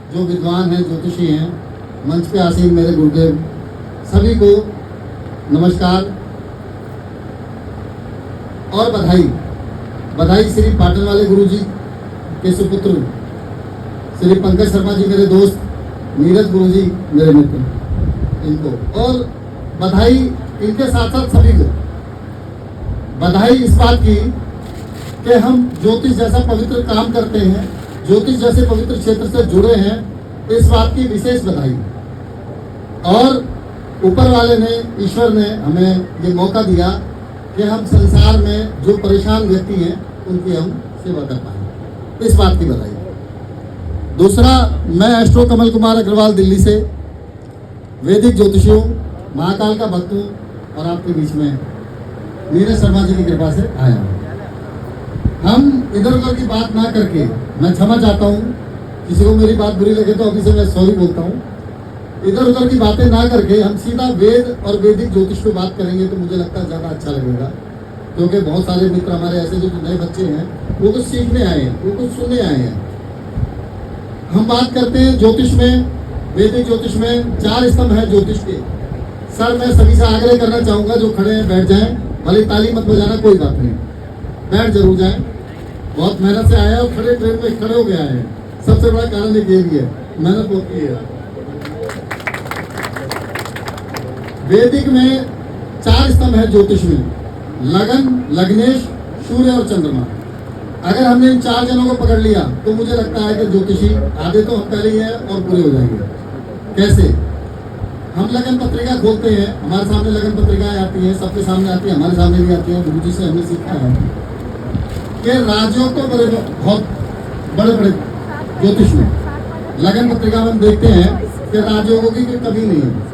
जो विद्वान हैं, ज्योतिषी हैं, मंच पे आसीन मेरे गुरुदेव, सभी को नमस्कार और बधाई। बधाई श्री पाटन वाले गुरु जी के सुपुत्र श्री पंकज शर्मा जी, मेरे दोस्त, नीरज गुरु जी मेरे मित्र, इनको, और बधाई इनके साथ साथ सभी को बधाई इस बात की कि हम ज्योतिष जैसा पवित्र काम करते हैं, ज्योतिष जैसे पवित्र क्षेत्र से जुड़े हैं, इस बात की विशेष बधाई। और ऊपर वाले ने, ईश्वर ने हमें ये मौका दिया कि हम संसार में जो परेशान व्यक्ति हैं उनकी हम सेवा कर पाए, इस बात की बधाई। दूसरा, मैं एस्ट्रो कमल कुमार अग्रवाल दिल्ली से वैदिक ज्योतिषी हूँ, महाकाल का भक्त हूँ और आपके बीच में नीरज शर्मा जी की कृपा से आया हूँ। हम इधर उधर की बात ना करके, मैं क्षमा चाहता हूँ, किसी को मेरी बात बुरी लगे तो अभी से मैं सॉरी बोलता हूँ। इधर उधर की बातें ना करके हम सीधा वेद और वैदिक ज्योतिष पे बात करेंगे तो मुझे लगता है ज़्यादा अच्छा लगेगा, क्योंकि बहुत सारे मित्र हमारे ऐसे जो नए बच्चे हैं वो कुछ सीखने आए हैं, वो कुछ सुनने आए हैं। हम बात करते हैं ज्योतिष में, वैदिक ज्योतिष में 4 स्तंभ है ज्योतिष के। सर, मैं सभी से आग्रह करना चाहूँगा, जो खड़े हैं बैठ जाएं, भले ताली मत बजाना, कोई बात नहीं, बैठ जरूर जाएं। बहुत मेहनत से आए हैं और खड़े ट्रेन में खड़े हो गए आए हैं, सबसे बड़ा कारण एक ये भी है, मेहनत बहुत की है। वैदिक में 4 स्तंभ है ज्योतिष में, लगन, लग्नेश, सूर्य और चंद्रमा। अगर हमने इन 4 जनों को पकड़ लिया तो मुझे लगता है कि ज्योतिषी आधे तो हम पहले ही हैं और पूरे हो जाएंगे। कैसे? हम लगन पत्रिका खोलते हैं, हमारे सामने लगन पत्रिकाएं आती हैं, सबके सामने आती है, हमारे सामने भी आती है। गुरु जी से हमने सीखा है कि राजयोग तो बहुत बड़े बड़े ज्योतिष में, लगन पत्रिका में हम देखते हैं कि राजयोगों की कोई कमी नहीं है।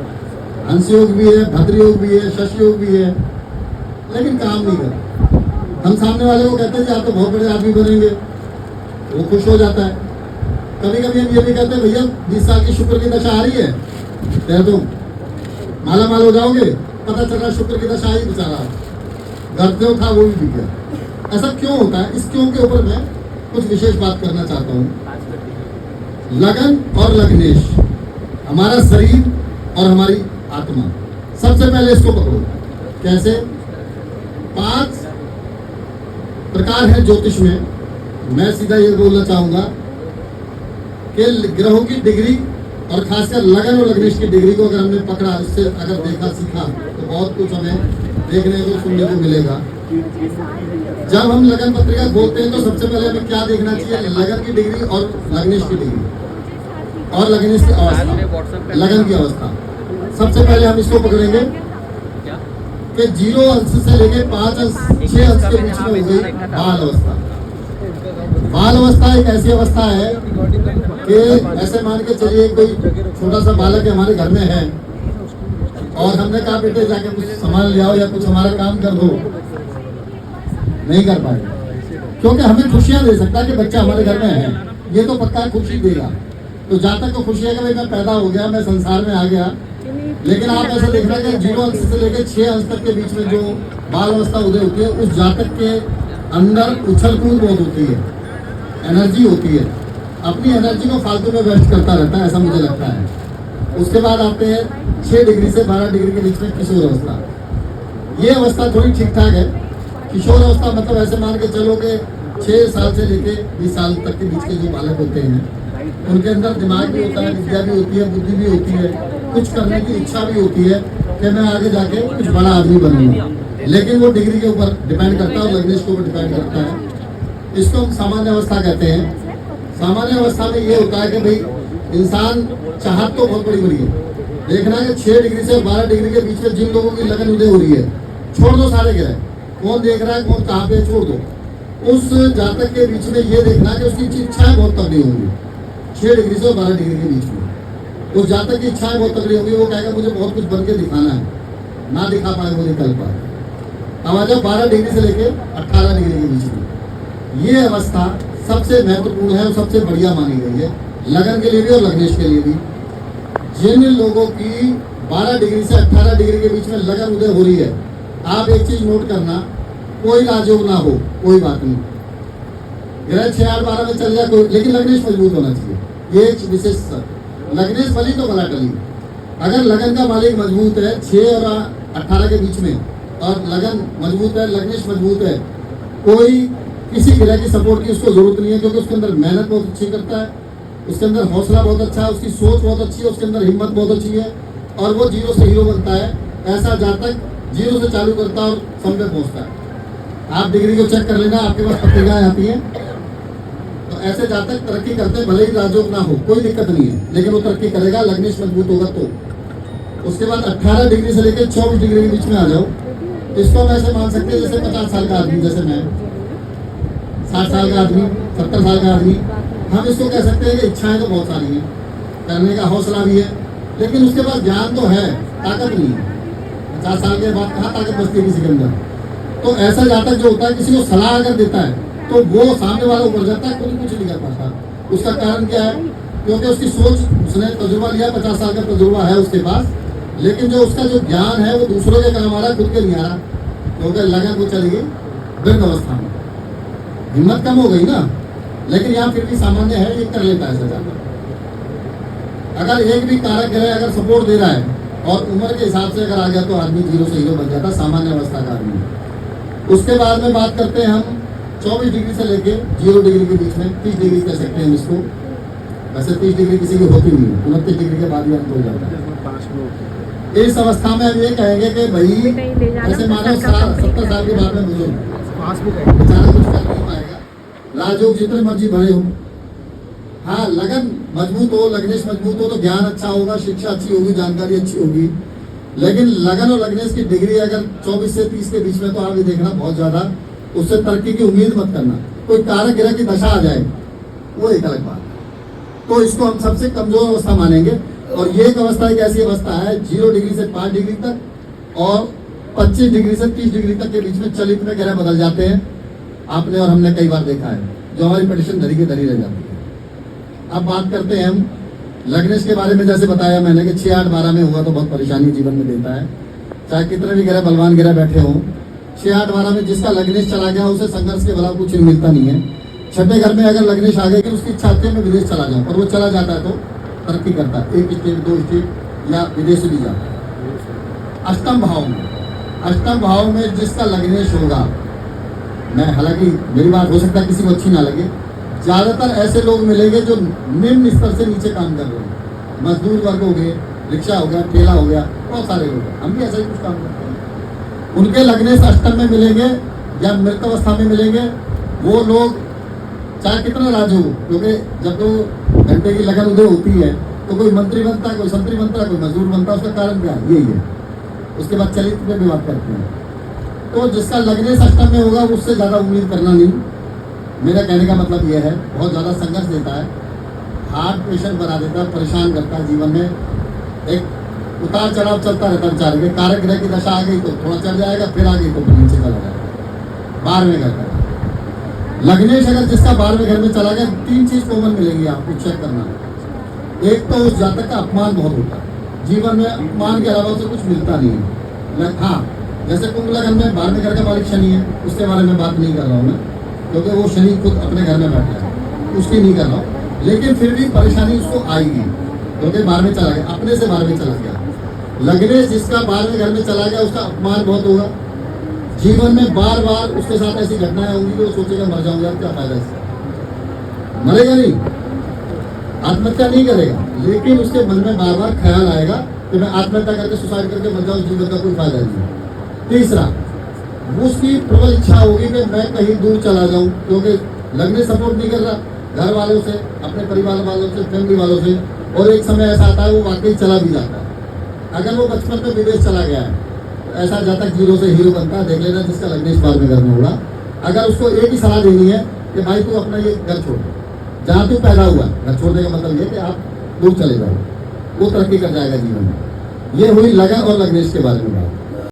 हंस योग भी है, भद्र योग भी है, शश योग भी है, लेकिन काम नहीं करता। हम सामने वाले को कहते हैं कि आप तो बहुत बड़े आदमी बनेंगे, वो खुश हो जाता है। कभी कभी हम ये भी कहते हैं, भैया 20 साल की शुक्र की दशा आ रही है, कह दो माला माल हो जाओगे, पता चल रहा शुक्र की दशा आई, बेचारा घर से था वो भी गया। ऐसा क्यों होता है? इस क्यों के ऊपर मैं कुछ विशेष बात करना चाहता हूँ। लगन और लग्नेश, हमारा शरीर और हमारी आत्मा। सबसे पहले इसको पकड़ो। कैसे? 5 प्रकार है ज्योतिष में। मैं सीधा ये बोलना चाहूंगा कि ग्रहों की डिग्री और खासकर लगन और लग्नेश की डिग्री को अगर हमने पकड़ा, इससे अगर देखा सीखा तो बहुत कुछ हमें देखने को सुनने को मिलेगा। जब हम लगन पत्रिका खोलते हैं तो सबसे पहले हमें क्या देखना चाहिए? लगन की डिग्री और लग्नेश की डिग्री और लग्नेश की अवस्था, लगन की अवस्था। सबसे पहले हम इसको पकड़ेंगे कि 0 अंश से लेके 5 अंश 6 अंश के बीच में हो गई बाल अवस्था। बाल अवस्था एक ऐसी अवस्था है कि ऐसे मान के चलिए कोई छोटा सा बालक हमारे घर में है और हमने कहा बेटे जाके कुछ सामान ले आओ या कुछ हमारा काम कर दो, नहीं कर पाएगा, क्योंकि हमें खुशियां दे सकता है कि बच्चा हमारे घर में है, ये तो पक्का खुशी देगा। तो जहाँ तक तो खुशी है कि भाई मैं पैदा हो गया, मैं संसार में आ गया। लेकिन आप ऐसा देख रहे हैं कि 0 अंश से लेकर 6 अंश तक के बीच में जो बाल अवस्था उदय होती है, उस जातक के अंदर उछल कूद बहुत होती है, एनर्जी होती है, अपनी एनर्जी को फालतू में वेस्ट करता रहता है, ऐसा मुझे लगता है। उसके बाद आते हैं 6 डिग्री से 12 डिग्री के बीच में किशोर अवस्था। ये अवस्था थोड़ी ठीक ठाक है। किशोर अवस्था मतलब ऐसे मान के चलो कि 6 साल से लेके 20 साल तक के बीच के जो बालक होते हैं, उनके अंदर दिमाग भी होता है, विद्या भी होती है, बुद्धि भी होती है, कुछ करने की इच्छा भी होती है कि मैं आगे जाके कुछ बड़ा आदमी बनूंगा। लेकिन वो डिग्री के ऊपर डिपेंड करता है और लग्नेश के ऊपर डिपेंड करता है। इसको हम सामान्य अवस्था कहते हैं। सामान्य अवस्था में ये होता है कि भाई इंसान चाहत तो बहुत बड़ी बड़ी है, देखना है कि 6 डिग्री से 12 डिग्री के बीच में जिन लोगों की लगन उदय हो रही है, छोड़ दो सारे ग्रह, कौन देख रहा है कौन कहाँ पे, छोड़ दो। उस जातक के बीच में ये देखना कि उसकी इच्छाएं बहुत तगड़ी होंगी 6 डिग्री से 12 डिग्री के बीच में। उस जातक की इच्छाएं बहुत तगड़ी होगी, वो कहेगा मुझे बहुत कुछ बन के दिखाना है, ना दिखा पाए वो निकल पाए। अब आ जाओ 12 डिग्री से लेके 18 डिग्री के बीच में, ये अवस्था सबसे महत्वपूर्ण है और सबसे बढ़िया मानी गई है, लगन के लिए भी और लग्नेश के लिए भी। जिन लोगों की 12 डिग्री से 18 डिग्री के बीच में लगन उदय हो रही है, आप एक चीज नोट करना, कोई राजयोग ना हो कोई बात नहीं, ग्रह 6 8 12 में चल जाए कोई, लेकिन लग्नेश मजबूत होना चाहिए। ये एक विशेष लग्नेश बली तो बला टली। अगर लगन का मालिक मजबूत है 6 और 18 के बीच में, और लगन मजबूत है, लग्नेश मजबूत है, कोई किसी तरह की सपोर्ट की उसको जरूरत नहीं है, क्योंकि उसके अंदर मेहनत बहुत अच्छी करता है, उसके अंदर हौसला बहुत अच्छा है, उसकी सोच बहुत अच्छी है, उसके अंदर हिम्मत बहुत अच्छी है, और वो 0 से हीरो बनता है। ऐसा जातक 0 से चालू करता है और सम पे पहुंचता है। आप डिग्री को चेक कर लेना, आपके पास पत्रिकाएं आती हैं, तो ऐसे जातक तरक्की करते हैं, भले ही राजयोग ना हो, कोई दिक्कत नहीं है, लेकिन वो तरक्की करेगा, लग्नेश मजबूत होगा तो। उसके बाद 18 डिग्री से लेकर 24 डिग्री के बीच में आ जाओ, इसको हम ऐसे मान सकते हैं जैसे 50 साल का आदमी, जैसे मैं 60 साल का आदमी, 70 साल का आदमी, हम इसको कह सकते हैं कि इच्छाएं तो बहुत सारी हैं, करने का हौसला भी है, लेकिन उसके पास ज्ञान तो है, ताकत नहीं है। 50 साल के बाद कहाँ ताकत बचती है किसी के अंदर। तो ऐसा जातक जो होता है, किसी को सलाह अगर देता है तो वो सामने वाला ऊपर जाता है, खुद कुछ नहीं कर पाता। उसका कारण क्या है? क्योंकि उसकी सोच, उसने तजुर्बा लिया, 50 साल का तजुर्बा है उसके पास, लेकिन जो उसका जो ज्ञान है वो दूसरों के काम आ रहा है, खुद के नहीं आ रहा, क्योंकि लगन वो चली गई वृद्ध अवस्था में, हिम्मत कम हो गई ना। लेकिन यहाँ फिर भी सामान्य है, ये कर लेता है ऐसा जातक। अगर एक भी कारक ग्रह अगर सपोर्ट दे रहा है और उम्र के हिसाब से अगर आ गया तो आदमी 0 से हीरो बन जाता, सामान्य अवस्था का आदमी। उसके बाद में बात करते हैं हम 24 डिग्री से लेके 0 डिग्री के बीच में, 30 डिग्री कह सकते हैं हम इसको। वैसे 30 डिग्री किसी की होती नहीं है, 29 डिग्री के बाद ही अंत हो जाता है। इस अवस्था में हम ये कहेंगे कि भाई ऐसे मानो 70 साल के बाद में बुजुर्ग बेचारा कुछ कर नहीं पाएगा, राजयोग जितने मर्जी भरे हो। हाँ, लगन मजबूत हो, लग्नेश मजबूत हो तो ज्ञान अच्छा होगा, शिक्षा अच्छी होगी, जानकारी अच्छी होगी। लेकिन लगन और लग्नेश की डिग्री अगर 24 से 30 के बीच में, तो आप ये देखना बहुत ज्यादा, उससे तरक्की की उम्मीद मत करना। कोई कारक ग्रह की दशा आ जाए वो एक अलग बात है, तो इसको हम सबसे कमजोर अवस्था मानेंगे। और ये एक अवस्था एक ऐसी अवस्था है 0 डिग्री से 5 डिग्री तक और 25 डिग्री से 30 डिग्री तक के बीच में चलित में ग्रह बदल जाते हैं। आपने और हमने कई बार देखा है, जो हमारी पेडिशन धरी की धरी रह जाती है। अब बात करते हैं हम लग्नेश के बारे में। जैसे बताया मैंने कि 6, 8, 12 में हुआ तो बहुत परेशानी जीवन में देता है, चाहे कितने भी ग्रह बलवान ग्रह बैठे हों। 6, 8, 12 में जिसका लग्नेश चला गया उसे संघर्ष के अलावा कुछ मिलता नहीं है। 6ठे घर में अगर लग्नेश आ गया कि उसकी इच्छा होती है मैं विदेश चला जाऊँ, और वो चला जाता है तो तरक्की करता है, 1 स्टेट 2 स्टेट या विदेश भी जाता है। अष्टम भाव में जिसका लग्नेश होगा, मैं हालांकि मेरी बात हो सकता है किसी को अच्छी ना लगे, ज्यादातर ऐसे लोग मिलेंगे जो निम्न स्तर से नीचे काम कर रहे हैं। मजदूर वर्ग हो गए, रिक्शा हो गया, ठेला हो गया, बहुत सारे लोग हैं, हम भी ऐसा ही कुछ काम करते हैं। उनके लगनेश अष्टम में मिलेंगे या मृत अवस्था में मिलेंगे। वो लोग चाहे कितना राज हो, क्योंकि जब तो घंटे की लगन उदय होती है तो कोई मंत्री बनता है, कोई संतरी बनता है, कोई मजदूर बनता है। उसका कारण क्या है? यही है। उसके बाद चरित्र में भी बात करते हैं। तो जिसका लगनेश अष्टम में होगा उससे ज्यादा उम्मीद करना नहीं। मेरा कहने का मतलब यह है, बहुत ज़्यादा संघर्ष देता है, हार्ट पेशेंट बना देता है, परेशान करता है, जीवन में एक उतार चढ़ाव चलता रहता है। बेचारे के कारक ग्रह की दशा आ गई तो थोड़ा चढ़ जाएगा, फिर आ गई तो नीचे चला जाएगा। 12वें घर का लग्नेश अगर जिसका 12वें घर में चला गया, 3 चीज कॉमन मिलेंगी आपको, चेक करना। एक तो उस जातक का अपमान बहुत होता है, जीवन में अपमान के अलावा उसे कुछ मिलता नहीं है। हाँ, जैसे कुंभ लगन में 12वें घर का मालिक शनि है, उसके बारे में बात नहीं कर रहा हूँ मैं, क्योंकि वो शनि खुद अपने घर में बैठा है, उसकी नहीं कर रहा हूँ। लेकिन फिर भी परेशानी उसको आएगी, क्योंकि 12वें चला गया, अपने से 12वें चला गया। लगनेश जिसका 12वें घर में चला गया, उसका अपमान बहुत होगा। जीवन में बार बार उसके साथ ऐसी घटनाएं होंगी कि वो सोचेगा मर जाऊंगा, क्या फायदा इसका। मरेगा नहीं, आत्महत्या नहीं करेगा, लेकिन उसके मन में बार बार ख्याल आएगा कि मैं आत्महत्या करके सुसाइड करके मर जाऊं, जीवन का कोई फायदा नहीं। तीसरा, उसकी प्रबल इच्छा होगी कि मैं कहीं दूर चला जाऊं, क्योंकि लगने सपोर्ट नहीं कर रहा घर वालों से, अपने परिवार वालों से, फैमिली वालों से। और एक समय ऐसा आता है वो वाकई चला भी जाता है। अगर वो बचपन में विदेश चला गया है तो ऐसा जातक 0 से हीरो बनता है, देख लेना, जिसका लग्नेश 12वें घर में होगा। अगर उसको एक ही सलाह देनी है कि भाई तू अपना ये घर छोड़, जहाँ तू पैदा हुआ, घर छोड़ने का मतलब ये कि आप दूर चले जाओ, वो तरक्की कर जाएगा जीवन में। ये हुई लगन और लग्नेश के बारे में बात।